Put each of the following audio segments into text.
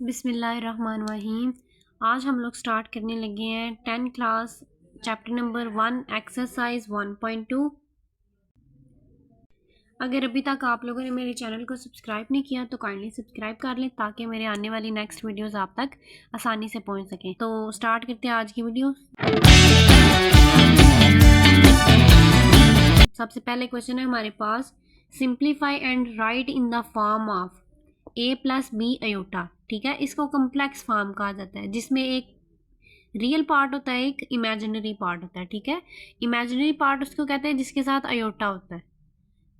बिस्मिल्लाहिर्रहमानिर्रहीम। आज हम लोग स्टार्ट करने लगे हैं 10 क्लास चैप्टर नंबर 1 एक्सरसाइज 1.2। अगर अभी तक आप लोगों ने मेरे चैनल को सब्सक्राइब नहीं किया तो काइंडली सब्सक्राइब कर लें ताकि मेरे आने वाली नेक्स्ट वीडियोस आप तक आसानी से पहुंच सकें। तो स्टार्ट करते हैं आज की वीडियो। सबसे पहले क्वेश्चन है हमारे पास, simplify and write in the form of a plus B iota. ठीक है, इसको कॉम्प्लेक्स फॉर्म कहा जाता है जिसमें एक रियल पार्ट होता है, एक इमेजिनरी पार्ट होता है। ठीक है, इमेजिनरी पार्ट उसको कहते हैं जिसके साथ अयोटा होता है,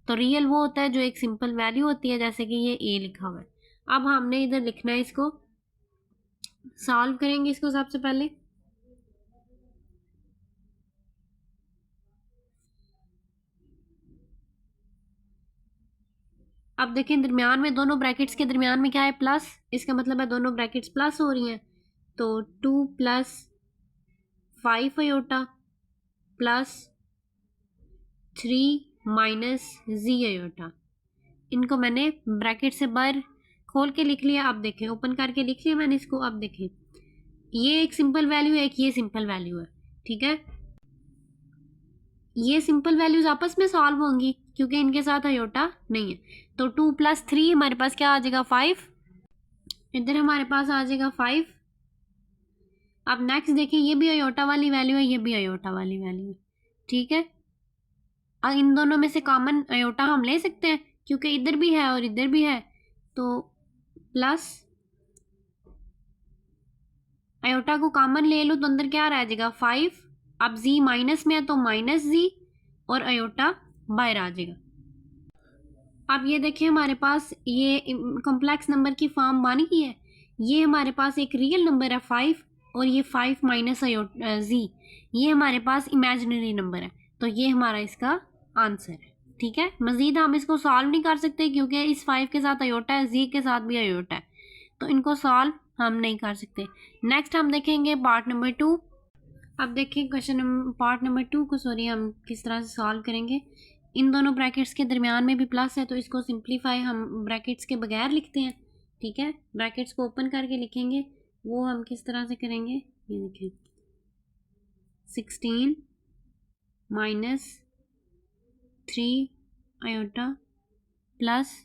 तो रियल वो होता है जो एक सिंपल वैल्यू होती है, जैसे कि ये a लिखा हुआ है। अब हमने इधर लिखना है, इसको सॉल्व करेंगे। इसको सबसे पहले अब देखें, दरमियान में दोनों ब्रैकेट्स के दरमियान में क्या है, प्लस। इसका मतलब है दोनों ब्रैकेट्स प्लस हो रही हैं, तो 2 plus 5 iota plus 3 minus z iota. इनको मैंने ब्रैकेट से बाहर खोल के लिख लिया। अब देखें, ओपन करके लिख लिया मैंने इसको। अब देखें, ये एक सिंपल वैल्यू है, एक ये सिंपल वैल्यू है। ठीक है, ये सिंपल वैल्यूज आपस में सॉल्व होंगी क्योंकि इनके साथ अयोटा नहीं है। तो 2 प्लस 3 हमारे पास क्या आ जाएगा, 5। इधर हमारे पास आ जाएगा 5। अब नेक्स्ट देखिए, ये भी अयोटा वाली वैल्यू है, ये भी अयोटा वाली वैल्यू है। ठीक है, अब इन दोनों में से कॉमन अयोटा हम ले सकते हैं क्योंकि इधर भी है और इधर भी है, तो प्लस अयोटा को कॉमन ले लो तो अंदर क्या रह जाएगा, 5। अब z माइनस में है तो माइनस z और अयोटा बाहर आ जाएगा। अब ये देखिए, हमारे पास ये कॉम्प्लेक्स नंबर की फॉर्म बन गई है। ये हमारे पास एक रियल नंबर है 5 और ये 5 माइनस z, ये हमारे पास इमेजिनरी नंबर है, तो ये हमारा इसका आंसर है। ठीक है, मजीद हम इसको सॉल्व नहीं कर सकते क्योंकि इस 5 के साथ अयोटा है, z के साथ भी अयोटा है, तो इनको सॉल्व हम नहीं कर सकते। नेक्स्ट हम देखेंगे पार्ट नंबर 2। अब देखिए क्वेश्चन पार्ट नंबर 2 को हम किस तरह से सॉल्व करेंगे। इन दोनों ब्रैकेट्स के दरमियान में भी प्लस है, तो इसको सिंप्लीफाई हम ब्रैकेट्स के बगैर लिखते हैं। ठीक है, ब्रैकेट्स को ओपन करके लिखेंगे, वो हम किस तरह से करेंगे, ये देखें, 16 minus 3 iota plus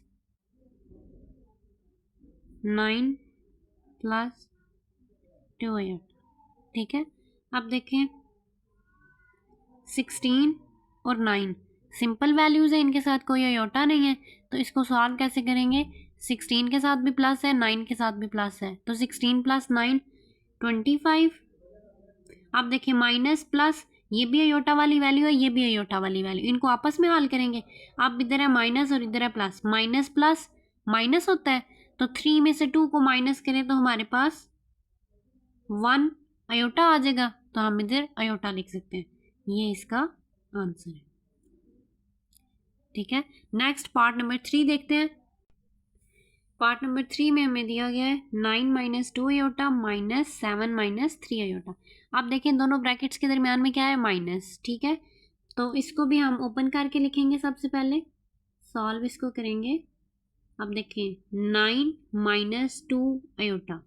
9 plus 2 iota. ठीक है, अब देखें 16 और 9 सिंपल वैल्यूज़ है, इनके साथ कोई अयोटा नहीं है, तो इसको सॉल्व कैसे करेंगे। 16 के साथ भी प्लस है, 9 के साथ भी प्लस है, तो 16 प्लस 9 25। अब देखिए माइनस प्लस, ये भी अयोटा वाली वैल्यू है, ये भी अयोटा वाली वैल्यू, इनको आपस में हल करेंगे। अब इधर है माइनस और इधर है प्लस, माइनस प्लस माइनस होता है, तो 3 में से 2 को माइनस करें तो हमारे पास 1 अयोटा आ जाएगा, तो हम इधर अयोटा लिख सकते हैं, ये इसका आंसर है। ठीक है, नेक्स्ट पार्ट नंबर 3 देखते हैं। पार्ट नंबर 3 में हमें दिया गया है 9 minus 2 iota minus 7 minus 3 iota. अब देखें, दोनों ब्रैकेट्स के दरमियान में क्या है, माइनस। ठीक है, तो इसको भी हम ओपन करके लिखेंगे। सबसे पहले सॉल्व इसको करेंगे। अब देखें 9 माइनस 2 अयोटा,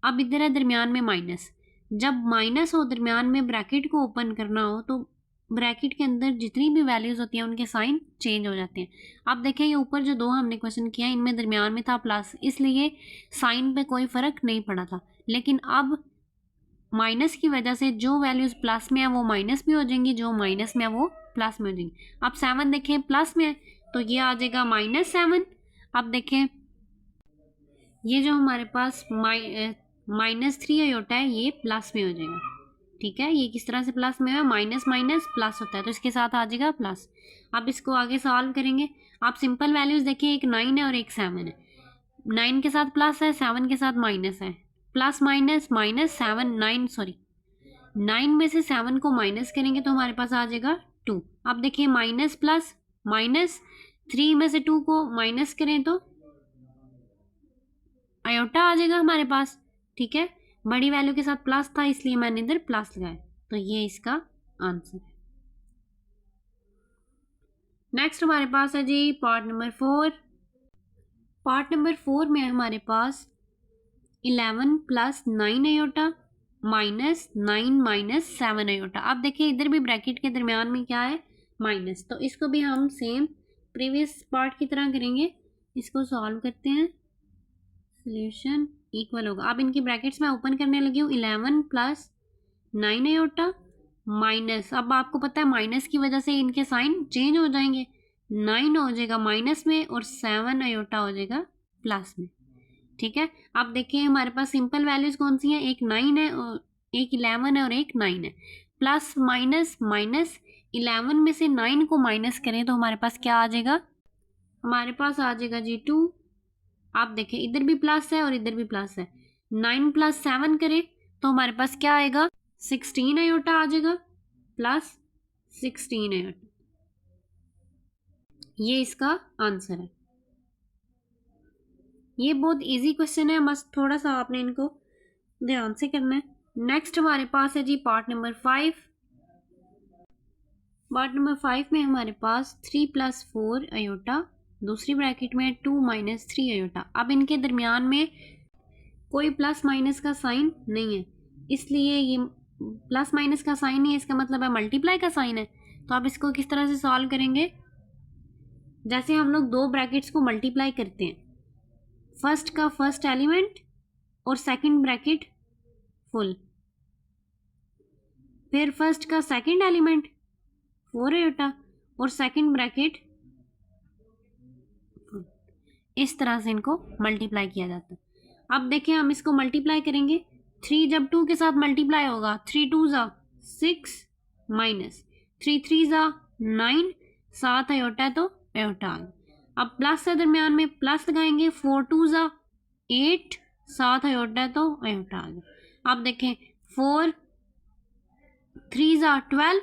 अब इधर है दरमियान में माइनस। जब माइनस हो, दरमियान में ब्रैकेट को ओपन करना हो, तो ब्रैकेट के अंदर जितनी भी वैल्यूज होती हैं उनके साइन चेंज हो जाते हैं। अब देखें, ये ऊपर जो दो हमने क्वेश्चन किया इनमें दरमियान में था प्लस, इसलिए साइन पे कोई फर्क नहीं पड़ा था, लेकिन अब माइनस की वजह से जो वैल्यूज प्लस में है वो माइनस में हो जाएंगी, जो माइनस में है वो प्लस में हो जाएंगी। अब 7 देखें प्लस में है, तो ये आ जाएगा -7। अब देखें, ये जो हमारे पास -3 अयोटा है ये प्लस में हो जाएगा। ठीक है, ये किस तरह से प्लस में है, माइनस माइनस प्लस होता है, तो इसके साथ आ जाएगा प्लस। अब इसको आगे सॉल्व करेंगे। आप सिंपल वैल्यूज देखिए, एक 9 है और एक 7 है। 9 के साथ प्लस है, 7 के साथ माइनस है, प्लस माइनस माइनस 7 9 सॉरी 9 में से 7 को माइनस करेंगे तो हमारे पास आ जाएगा 2। अब देखिए माइनस प्लस माइनस, 3 में से 2 को माइनस करें तो अयोटा आ जाएगा हमारे पास। ठीक है, बड़ी वैल्यू के साथ प्लस था इसलिए मैंने इधर प्लस लगाया, तो ये इसका आंसर है। नेक्स्ट हमारे पास है जी पार्ट नंबर 4। पार्ट नंबर 4 में हमारे पास 11 plus 9 iota minus 9 minus 7 iota. अब देखिए इधर भी ब्रैकेट के दरमियान में क्या है, माइनस, तो इसको भी हम सेम प्रीवियस पार्ट की तरह करेंगे। इसको सॉल्व करते हैं, सोल्यूशन इक्वल होगा। अब इनकी ब्रैकेट्स मैं ओपन करने लगी हूँ। 11 प्लस 9 अयोटा माइनस, अब आपको पता है माइनस की वजह से इनके साइन चेंज हो जाएंगे, 9 हो जाएगा माइनस में और 7 अयोटा हो जाएगा प्लस में। ठीक है, अब देखिए हमारे पास सिंपल वैल्यूज कौन सी हैं, एक 9 है और एक 11 है और एक 9 है। प्लस माइनस माइनस, 11 में से 9 को माइनस करें तो हमारे पास क्या आ जाएगा, हमारे पास आ जाएगा जी 2। आप देखें इधर भी प्लस है और इधर भी प्लस है, 9 प्लस 7 करें तो हमारे पास क्या आएगा, 16 अयोटा आ जाएगा, प्लस 16 अयोटा। ये इसका आंसर है। ये बहुत इजी क्वेश्चन है, बस थोड़ा सा आपने इनको ध्यान से करना है। नेक्स्ट हमारे पास है जी पार्ट नंबर 5। पार्ट नंबर 5 में हमारे पास 3 प्लस 4 अयोटा, दूसरी ब्रैकेट में 2 माइनस 3 अयोटा। अब इनके दरमियान में कोई प्लस माइनस का साइन नहीं है, इसलिए ये प्लस माइनस का साइन नहीं है, इसका मतलब है मल्टीप्लाई का साइन है। तो आप इसको किस तरह से सॉल्व करेंगे, जैसे हम लोग दो ब्रैकेट्स को मल्टीप्लाई करते हैं, फर्स्ट का फर्स्ट एलिमेंट और सेकंड ब्रैकेट फुल, फिर फर्स्ट का सेकंड एलिमेंट 4 अयोटा और सेकंड ब्रैकेट फुल। इस तरह से इनको मल्टीप्लाई किया जाता है। अब देखिए हम इसको मल्टीप्लाई करेंगे, 3 जब 2 के साथ मल्टीप्लाई होगा, 3 2 ज़ा 6 माइनस 3 3 ज़ा 9, 7 अयोटा है तो अयोटा आ गया। अब प्लस के दरमियान में प्लस लगाएंगे, 4 2 ज़ा 8, 7 अयोटा है तो अयोटा आ गया। अब देखें 4 3 ज़ा 12,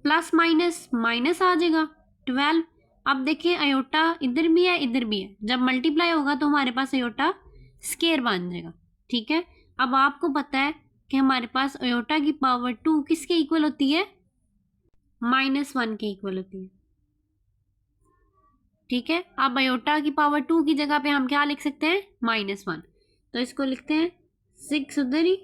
प्लस माइनस माइनस आ जाएगा 12। अब देखिए अयोटा इधर भी है इधर भी है, जब मल्टीप्लाई होगा तो हमारे पास अयोटा स्केयर बन जाएगा। ठीक है, अब आपको पता है कि हमारे पास अयोटा की पावर 2 किसके इक्वल होती है, -1 के इक्वल होती है। ठीक है, अब अयोटा की पावर 2 की जगह पे हम क्या लिख सकते हैं, -1, तो इसको लिखते हैं 6 उधर ही।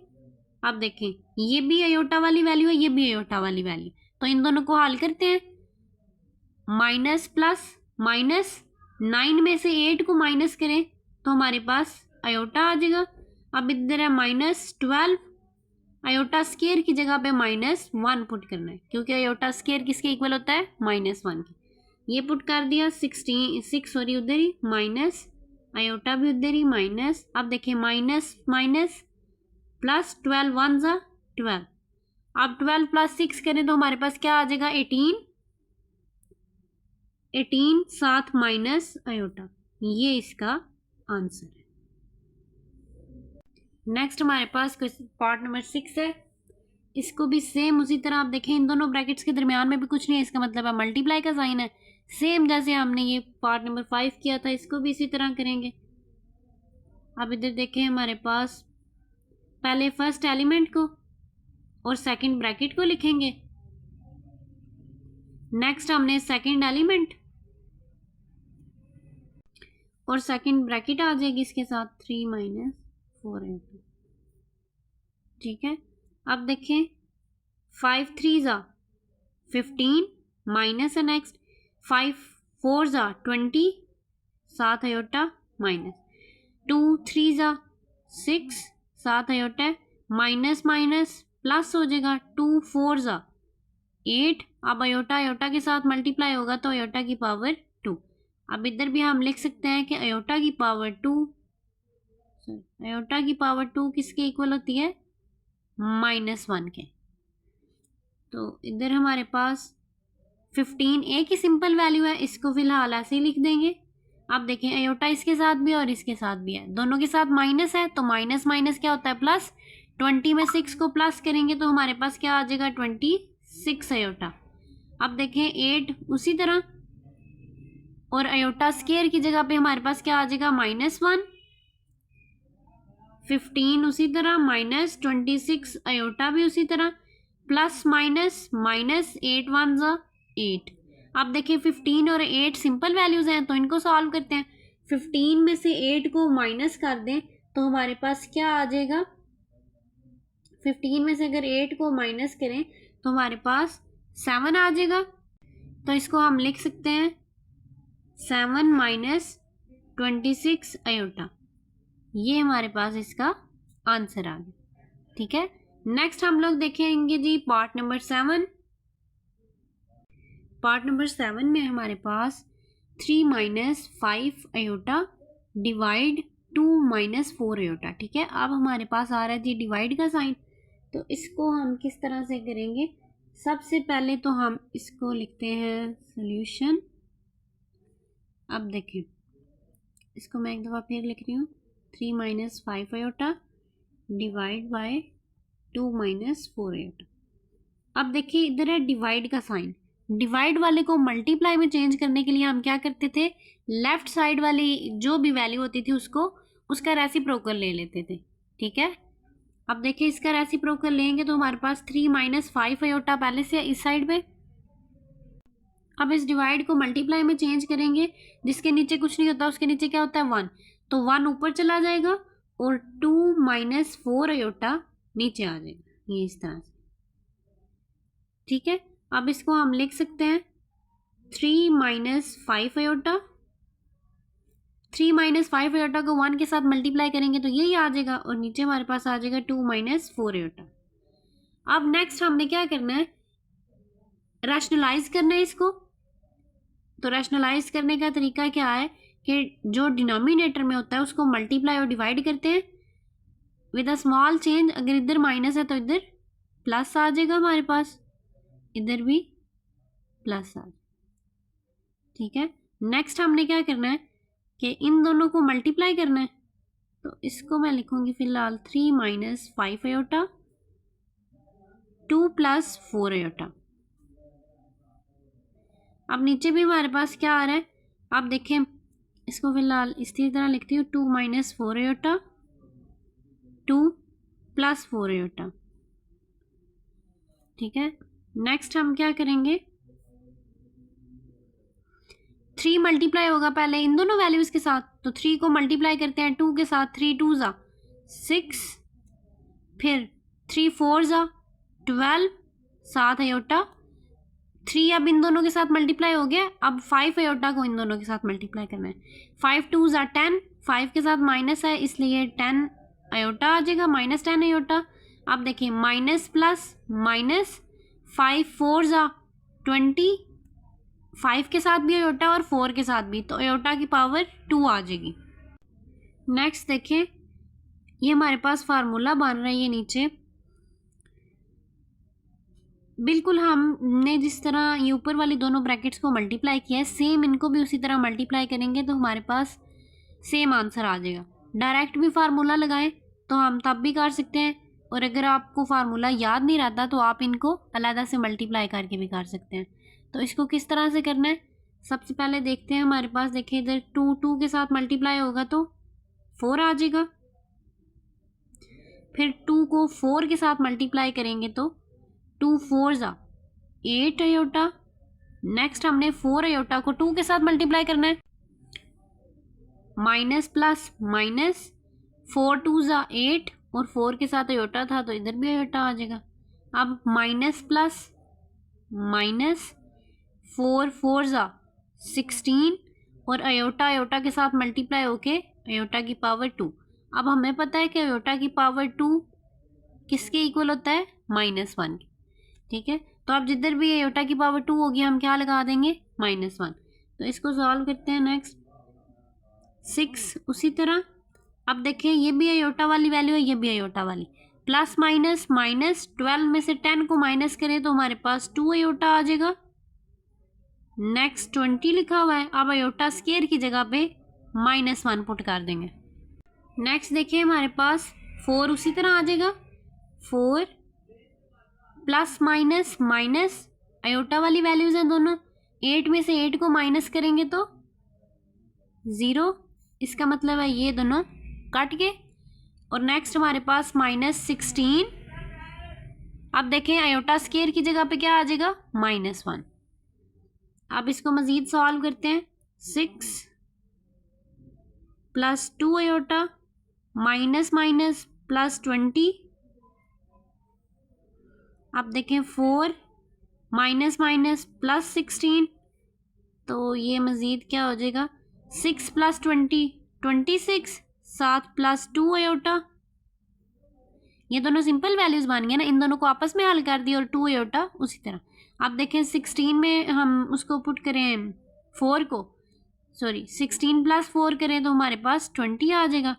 अब देखें ये भी अयोटा वाली वैल्यू है, ये भी अयोटा वाली वैल्यू, तो इन दोनों को हल करते हैं, माइनस प्लस माइनस, 9 में से 8 को माइनस करें तो हमारे पास अयोटा आ जाएगा। अब इधर है -12, अयोटा स्केयर की जगह पे -1 पुट करना है, क्योंकि अयोटा स्केयर किसके इक्वल होता है, -1 के। ये पुट कर दिया, 6 उधर ही माइनस, अयोटा भी उधर ही माइनस। अब देखिए माइनस माइनस प्लस 12 1 ज़ा 12। अब 12 प्लस 6 करें तो हमारे पास क्या आ जाएगा, 18 साथ माइनस अयोटा। ये इसका आंसर है। नेक्स्ट हमारे पास पार्ट नंबर 6 है। इसको भी सेम उसी तरह आप देखें, इन दोनों ब्रैकेट्स के दरमियान में भी कुछ नहीं है, इसका मतलब है मल्टीप्लाई का साइन है। सेम जैसे हमने ये पार्ट नंबर 5 किया था, इसको भी इसी तरह करेंगे। अब इधर देखें हमारे पास पहले फर्स्ट एलिमेंट को और सेकंड ब्रैकेट को लिखेंगे, नेक्स्ट हमने सेकंड एलिमेंट और सेकंड ब्रैकेट आ जाएगी इसके साथ 3 माइनस 4 है। ठीक है, अब देखें 5 3 ज़ा 15 माइनस है, नेक्स्ट 5 4 ज़ा 20, 7 अयोटा माइनस, 2 3 ज़ा 6, 7 अयोटा माइनस माइनस प्लस हो जाएगा, 2 4 ज़ा 8। अब अयोटा अयोटा के साथ मल्टीप्लाई होगा तो अयोटा की पावर 2। अब इधर भी हम लिख सकते हैं कि अयोटा की पावर 2, अयोटा की पावर 2 किसके इक्वल होती है, -1 के। तो इधर हमारे पास 15 एक ही सिंपल वैल्यू है, इसको फिलहाल ऐसे ही लिख देंगे। आप देखें अयोटा इसके साथ भी और इसके साथ भी है, दोनों के साथ माइनस है, तो माइनस माइनस क्या होता है, प्लस। 20 में 6 को प्लस करेंगे तो हमारे पास क्या आ जाएगा, 26 अयोटा। अब देखें 8 उसी तरह, और अयोटा स्केयर की जगह पे हमारे पास क्या आ जाएगा, -1। 15 उसी तरह, -26 अयोटा भी उसी तरह, प्लस माइनस माइनस 8 1 ज़ा 8। अब देखिए 15 और 8 सिंपल वैल्यूज हैं, तो इनको सॉल्व करते हैं। 15 में से 8 को माइनस कर दें तो हमारे पास क्या आ जाएगा, 15 में से अगर 8 को माइनस करें तो हमारे पास 7 आ जाएगा। तो इसको हम लिख सकते हैं 7 माइनस 26 अयोटा। ये हमारे पास इसका आंसर आ गया। ठीक है, नेक्स्ट हम लोग देखेंगे जी पार्ट नंबर 7। पार्ट नंबर 7 में हमारे पास 3 minus 5 iota divide 2 minus 4 iota. ठीक है, अब हमारे पास आ रहा है जी डिवाइड का साइन। तो इसको हम किस तरह से करेंगे, सबसे पहले तो हम इसको लिखते हैं सॉल्यूशन। अब देखिए, इसको मैं एक दफ़ा फिर लिख रही हूँ, 3 minus 5 iota divide by 2 minus 4 iota. अब देखिए इधर है डिवाइड का साइन, डिवाइड वाले को मल्टीप्लाई में चेंज करने के लिए हम क्या करते थे, लेफ्ट साइड वाली जो भी वैल्यू होती थी उसको उसका रेसिप्रोकल ले लेते थे। ठीक है, अब देखिए इसका रेसिप्रोकल लेंगे तो हमारे पास 3 माइनस 5 अयोटा पहले से इस साइड पे। अब इस डिवाइड को मल्टीप्लाई में चेंज करेंगे, जिसके नीचे कुछ नहीं होता उसके नीचे क्या होता है 1, तो 1 ऊपर चला जाएगा और 2 माइनस 4 अयोटा नीचे आ जाएगा, ये इस तरह से। ठीक है, अब इसको हम लिख सकते हैं 3 माइनस 5 अयोटा। 3 माइनस 5 अयोटा को 1 के साथ मल्टीप्लाई करेंगे तो यही आ जाएगा और नीचे हमारे पास आ जाएगा 2 माइनस 4 अयोटा। अब नेक्स्ट हमने क्या करना है, रैशनलाइज करना है इसको। तो रैशनलाइज करने का तरीका क्या है कि जो डिनोमिनेटर में होता है उसको मल्टीप्लाई और डिवाइड करते हैं विद अ स्मॉल चेंज। अगर इधर माइनस है तो इधर प्लस आ जाएगा हमारे पास, इधर भी प्लस आ जाएगा। ठीक है, नेक्स्ट हमने क्या करना है कि इन दोनों को मल्टीप्लाई करना है। तो इसको मैं लिखूंगी फिलहाल 3 माइनस 5 अयोटा 2 प्लस 4 अयोटा। अब नीचे भी हमारे पास क्या आ रहा है, आप देखें इसको फिलहाल इसी तरह लिखती हूँ 2 माइनस 4 अयोटा 2 प्लस 4 अयोटा। ठीक है, नेक्स्ट हम क्या करेंगे, 3 मल्टीप्लाई होगा पहले इन दोनों वैल्यूज के साथ, तो 3 को मल्टीप्लाई करते हैं 2 के साथ, 3 2 ज़ा 6, फिर 3 4 ज़ा 12 7 अयोटा। 3 अब इन दोनों के साथ मल्टीप्लाई हो गया, अब 5 अयोटा को इन दोनों के साथ मल्टीप्लाई करना है। 5 2 ज़ा 10, 5 के साथ माइनस है इसलिए 10 अयोटा आ जाएगा, माइनस 10 अयोटा। अब देखिए माइनस प्लस माइनस, 5 4 ज़ा 20, 5 के साथ भी अयोटा और 4 के साथ भी, तो अयोटा की पावर 2 आ जाएगी। नेक्स्ट देखें, ये हमारे पास फार्मूला बन रहा है, ये नीचे बिल्कुल हमने जिस तरह ये ऊपर वाली दोनों ब्रैकेट्स को मल्टीप्लाई किया है सेम इनको भी उसी तरह मल्टीप्लाई करेंगे तो हमारे पास सेम आंसर आ जाएगा। डायरेक्ट भी फार्मूला लगाएं तो हम तब भी कर सकते हैं, और अगर आपको फार्मूला याद नहीं रहता तो आप इनको अलग से मल्टीप्लाई करके भी कर सकते हैं। तो इसको किस तरह से करना है, सबसे पहले देखते हैं। हमारे पास देखिए इधर 2 2 के साथ मल्टीप्लाई होगा तो 4 आ जाएगा, फिर 2 को 4 के साथ मल्टीप्लाई करेंगे तो 2 4 ज़ा 8 अयोटा। नेक्स्ट हमने 4 अयोटा को 2 के साथ मल्टीप्लाई करना है, माइनस प्लस माइनस, 4 2 ज़ा 8 और 4 के साथ अयोटा था तो इधर भी अयोटा आ जाएगा। अब माइनस प्लस माइनस, 4 4 ज़ा 16 और अयोटा अयोटा के साथ मल्टीप्लाई होके अयोटा की पावर 2। अब हमें पता है कि अयोटा की पावर 2 किसके इक्वल होता है, -1 के। ठीक है, तो अब जिधर भी अयोटा की पावर 2 होगी हम क्या लगा देंगे, -1। तो इसको सॉल्व करते हैं। नेक्स्ट 6 उसी तरह। अब देखें ये भी अयोटा वाली वैल्यू है, ये भी अयोटा वाली, प्लस माइनस माइनस, 12 में से 10 को माइनस करें तो हमारे पास 2 अयोटा आ जाएगा। नेक्स्ट 20 लिखा हुआ है, अब अयोटा स्केयर की जगह पे -1 पुट कर देंगे। नेक्स्ट देखिए हमारे पास 4 उसी तरह आ जाएगा, 4 प्लस माइनस माइनस, अयोटा वाली वैल्यूज हैं दोनों, 8 में से 8 को माइनस करेंगे तो 0, इसका मतलब है ये दोनों कट गए। और नेक्स्ट हमारे पास -16। अब देखें अयोटा स्केयर की जगह पे क्या आ जाएगा, -1। अब इसको मज़ीद सॉल्व करते हैं, 6 plus 2 iota minus minus plus 20, अब देखें 4 माइनस माइनस प्लस 16, तो ये मज़ीद क्या हो जाएगा 6 प्लस 20 26, 7 प्लस 2 आयोटा। ये दोनों सिंपल वैल्यूज बन गए ना, इन दोनों को आपस में हल कर दिया और 2 आयोटा उसी तरह। अब देखें 16 में हम उसको पुट करें 4 को, सॉरी 16 प्लस 4 करें तो हमारे पास 20 आ जाएगा।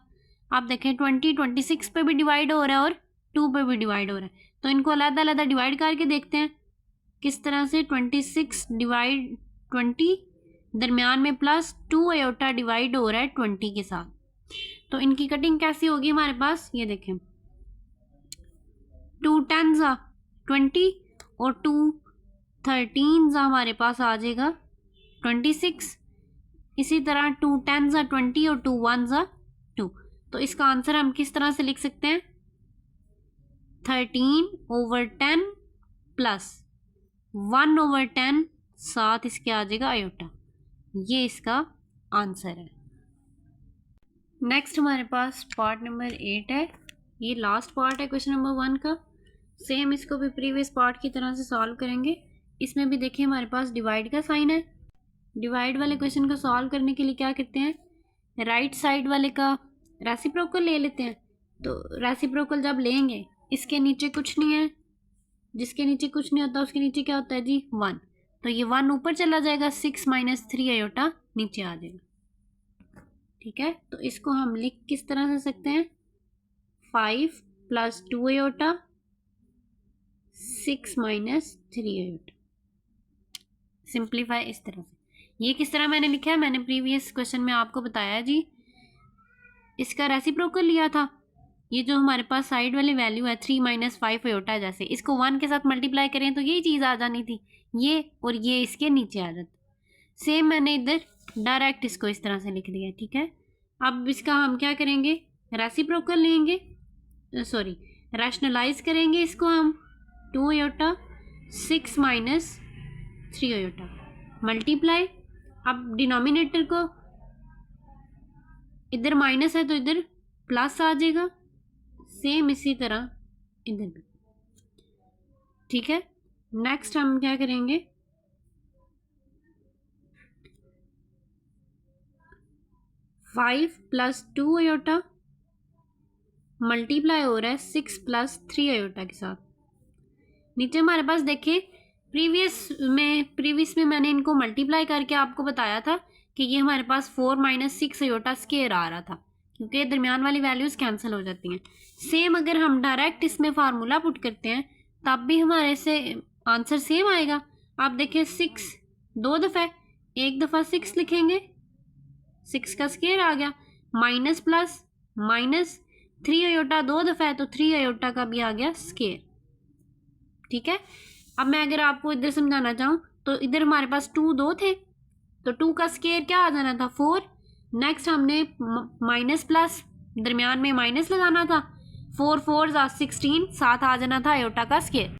आप देखें 20 26 पे भी डिवाइड हो रहा है और 2 पे भी डिवाइड हो रहा है, तो इनको अलग अलग डिवाइड करके देखते हैं किस तरह से। 26 डिवाइड 20, दरमियान में प्लस 2 आयोटा डिवाइड हो रहा है 20 के साथ, तो इनकी कटिंग कैसी होगी हमारे पास, ये देखें 2 10 20 और 2 13 हमारे पास आ जाएगा 26। इसी तरह 2 10 20 और 2 1 2, तो इसका आंसर हम किस तरह से लिख सकते हैं 13/10 प्लस 1/10, साथ इसके आ जाएगा आयोटा। ये इसका आंसर है। नेक्स्ट हमारे पास पार्ट नंबर 8 है, ये लास्ट पार्ट है क्वेश्चन नंबर 1 का। सेम इसको भी प्रीवियस पार्ट की तरह से सॉल्व करेंगे। इसमें भी देखिए हमारे पास डिवाइड का साइन है। डिवाइड वाले क्वेश्चन को सॉल्व करने के लिए क्या करते हैं, राइट साइड वाले का रेसिप्रोकल ले लेते हैं। तो रेसिप्रोकल जब लेंगे, इसके नीचे कुछ नहीं है, जिसके नीचे कुछ नहीं होता उसके नीचे क्या होता है जी 1, तो ये 1 ऊपर चला जाएगा, 6 - 3 आयोटा नीचे आ जाएगा। ठीक है, तो इसको हम लिख किस तरह से सकते हैं 5 + 2 आयोटा 6 - 3 आयोटा, सिंप्लीफाई इस तरह से। ये किस तरह मैंने लिखा है, मैंने प्रीवियस क्वेश्चन में आपको बताया जी, इसका रेसिप्रोकल लिया था। ये जो हमारे पास साइड वाली वैल्यू है 3 - 5 आयोटा, जैसे इसको 1 के साथ मल्टीप्लाई करें तो यही चीज़ आ जानी थी, ये और ये इसके नीचे आ जाता। सेम मैंने इधर डायरेक्ट इसको इस तरह से लिख दिया। ठीक है, अब इसका हम क्या करेंगे, रेसिप्रोकल लेंगे, सॉरी रैशनलाइज करेंगे इसको हम 2 आयोटा 6 - 3 आयोटा मल्टीप्लाई। अब डिनोमिनेटर को, इधर माइनस है तो इधर प्लस आ जाएगा, सेम इसी तरह इधर भी। ठीक है, नेक्स्ट हम क्या करेंगे, फाइव प्लस 2 आयोटा मल्टीप्लाई हो रहा है 6 + 3 आयोटा के साथ। नीचे हमारे पास देखिए प्रीवियस में मैंने इनको मल्टीप्लाई करके आपको बताया था कि ये हमारे पास 4 - 6 आयोटा स्क्वायर आ रहा था, क्योंकि दरमियान वाली वैल्यूज़ कैंसिल हो जाती हैं। सेम अगर हम डायरेक्ट इसमें फार्मूला पुट करते हैं तब भी हमारे से आंसर सेम आएगा। आप देखिए 6 2 दफ़ा, एक दफ़ा 6 लिखेंगे, 6 का स्क्वायर आ गया, माइनस प्लस माइनस 3 आयोटा 2 दफ़ा है तो 3 आयोटा का भी आ गया स्क्वायर। ठीक है, अब मैं अगर आपको इधर समझाना चाहूँ तो इधर हमारे पास 2 2 थे, तो 2 का स्क्वायर क्या आ जाना था 4। नेक्स्ट हमने माइनस प्लस, दरमियान में माइनस लगाना था, 4 4 16, साथ आ जाना था आयोटा का स्क्वायर।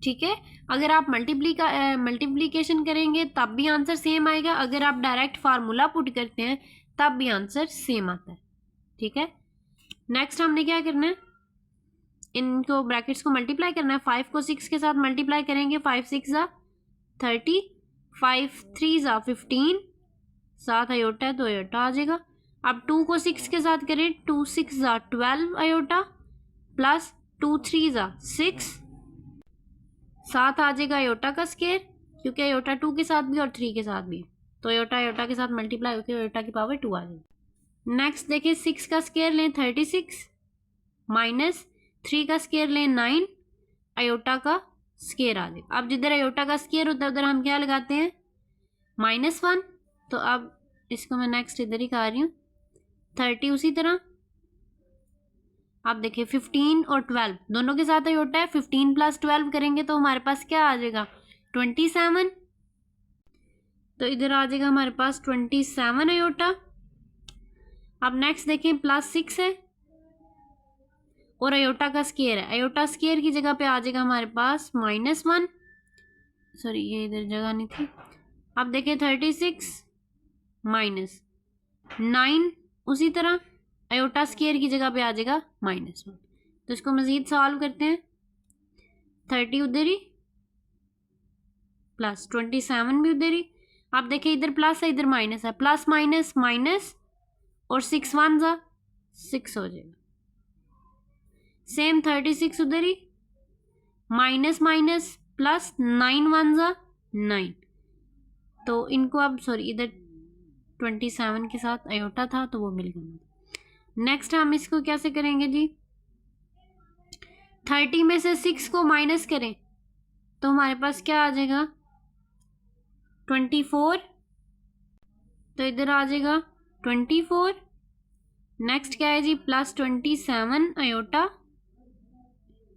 ठीक है, अगर आप मल्टीप्लीकेशन करेंगे तब भी आंसर सेम आएगा, अगर आप डायरेक्ट फार्मूला पुट करते हैं तब भी आंसर सेम आता है। ठीक है, नेक्स्ट हमने क्या करना है, इनको ब्रैकेट्स को मल्टीप्लाई करना है। 5 को 6 के साथ मल्टीप्लाई करेंगे, 5 6 30, 5 3 15, 7 आयोटा है तो आयोटा आ जाएगा। अब 2 को 6 के साथ करें, 2 6 12 आयोटा प्लस 2 3 6, साथ आ जाएगा आयोटा का स्क्वायर, क्योंकि आयोटा 2 के साथ भी और 3 के साथ भी, तो आयोटा आयोटा के साथ मल्टीप्लाई होकर आयोटा की पावर 2 आ जाएगी। नेक्स्ट देखिए 6 का स्क्वायर लें 36, माइनस 3 का स्क्वायर लें 9, आयोटा का स्क्वायर आ जाएगा। अब जिधर आयोटा का स्क्वायर होता है उधर हम क्या लगाते हैं -1, तो अब इसको मैं नेक्स्ट इधर ही कर रही हूँ 30। उसी तरह आप देखिए 15 और 12 दोनों के साथ आयोटा है, 15 + 12 करेंगे तो हमारे पास क्या आ जाएगा 27, तो इधर आ जाएगा हमारे पास 27 आयोटा। अब नेक्स्ट देखें +6 है और आयोटा का स्क्वायर है, आयोटा स्क्वायर की जगह पे आ जाएगा हमारे पास -1, सॉरी ये इधर जगह नहीं थी। अब देखिए 36 - 9, उसी तरह आयोटा स्क्वायर की जगह पे आ जाएगा -1। तो इसको मज़ीद सॉल्व करते हैं। 30 उधर ही प्लस 27 भी उधर ही। आप देखिए इधर प्लस है इधर माइनस है, प्लस माइनस माइनस और 6 1 जा 6 हो जाएगा। सेम 36 उधर ही माइनस माइनस प्लस 9 1 जा 9। तो इनको अब सॉरी इधर 27 के साथ आयोटा था तो वो मिल गया। नेक्स्ट हम इसको कैसे करेंगे जी, 30 में से 6 को माइनस करें तो हमारे पास क्या आ जाएगा 24। तो इधर आ जाएगा 24। नेक्स्ट क्या है जी प्लस 27 आयोटा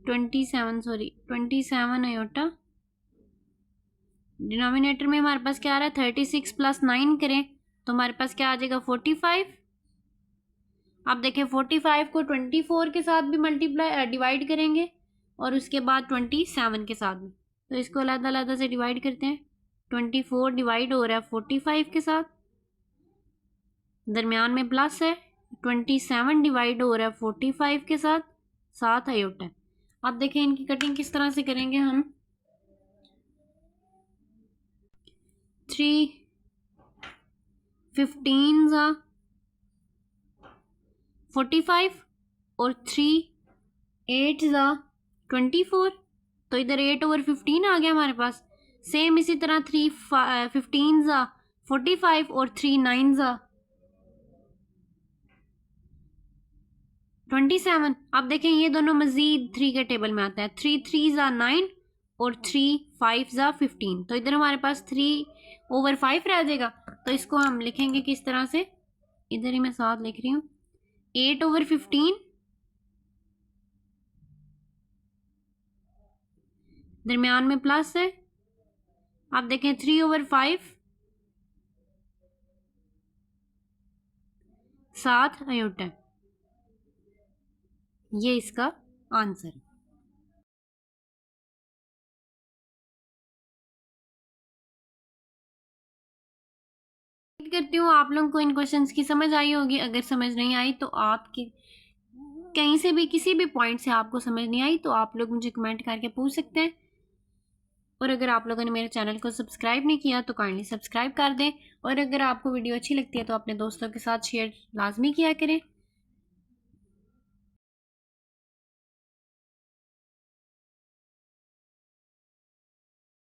27 आयोटा। डिनोमिनेटर में हमारे पास क्या आ रहा है 36 प्लस 9 करें तो हमारे पास क्या आ जाएगा 45। अब देखें 45 को 24 के साथ भी मल्टीप्लाई डिवाइड करेंगे और उसके बाद 27 के साथ भी। तो इसको अलग अलग से डिवाइड करते हैं। 24 डिवाइड हो रहा है 45 के साथ, दरमियान में प्लस है। 27 डिवाइड हो रहा है 45 के साथ, साथ आयोटा है। अब देखें इनकी कटिंग किस तरह से करेंगे हम। 3 15 45 और 3 8 24। तो इधर 8/15 आ गया हमारे पास। सेम इसी तरह 3 15 45 और 3 9 27। अब देखें ये दोनों मजीद 3 के टेबल में आता है। 3 3 9 और 3 5 15। तो इधर हमारे पास 3/5 रह जाएगा। तो इसको हम लिखेंगे किस तरह से, इधर ही मैं साथ लिख रही हूँ 8/15 दरमियान में प्लस है। आप देखें 3/5 साथ आयोटा। ये इसका आंसर है। करती हूँ आप लोगों को इन क्वेश्चंस की समझ आई होगी। अगर समझ नहीं आई तो आपकी कहीं से भी किसी भी पॉइंट से आपको समझ नहीं आई तो आप लोग मुझे कमेंट करके पूछ सकते हैं। और अगर आप लोगों ने मेरे चैनल को सब्सक्राइब नहीं किया तो काइंडली सब्सक्राइब कर दें। और अगर आपको वीडियो अच्छी लगती है तो अपने दोस्तों के साथ शेयर लाजमी किया करें।